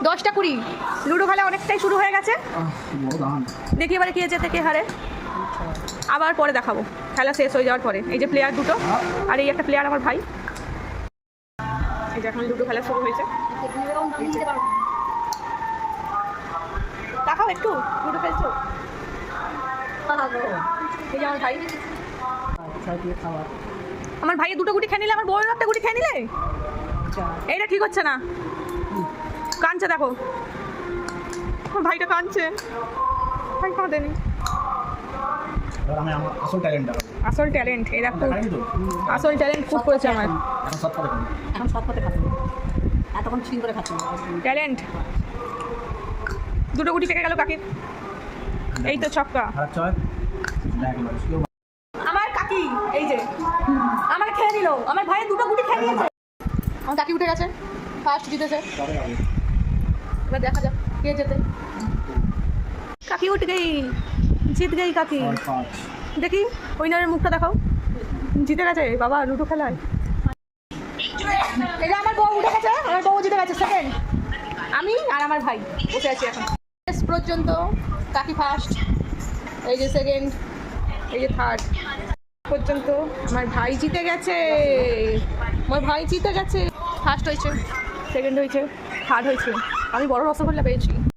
10টা 20 লুডো খেলা অনেকটাই শুরু হয়ে গেছে। দেখি এবারে কে জেতে কে হারে, আবার পরে দেখাবো খেলা শেষ হয়ে যাওয়ার পরে। এই যে প্লেয়ার দুটো, আর এই একটা প্লেয়ার আমার ভাই। এই যে এখন লুডো খেলা শুরু হয়েছে। দেখাও একটু লুডো খেলছো। এই যে আমার ভাই, আমার ভাইয়ের দুটো গুটি খেয়ে নিলে, আমার বউয়ের একটা গুটি খেয়ে নিলে। এইটা ঠিক হচ্ছে না, কাঁদছে দেখো, আমার ভাইটা কাঁদছে। ভাই কাঁদেনি, আসল ট্যালেন্ট। এই দেখো আসল ট্যালেন্ট খুব করেছে আমার, এখন সৎ পথে খাচ্ছি, এতক্ষণ চিন করে খাচ্ছি ট্যালেন্ট। দুটো গুটি থেকে গেল কাকির। এই তো ছক্কা আমার কাকি। এই যে আমার খেয়ে নিল, আমার ভাইয়ের দুটো গুটি খেয়ে নিয়েছে। আমার কাকি উঠে গেছে, ফার্স্ট জিতেছে। এবার দেখা যাক কে জেতে। কাকি উঠ গই, জিত গই কাকি। দেখি উইনারের মুখটা দেখাও, জিতে গেছে বাবা লুডো খেলায়। এই যে আমার বউ উঠে গেছে, আমার বউ জিতে গেছে সেকেন্ড। আমি আর আমার ভাই বসে আছি এখন। শেষ পর্যন্ত কাকি ফার্স্ট, এই যে সেকেন্ড, এই যে থার্ড পর্যন্ত আমার ভাই জিতে গেছে। আমার ভাই জিতে গেছে, ফার্স্ট হয়েছে, সেকেন্ড হয়েছে, থার্ড হয়েছে। আমি বড় রসগোল্লা পেয়েছি।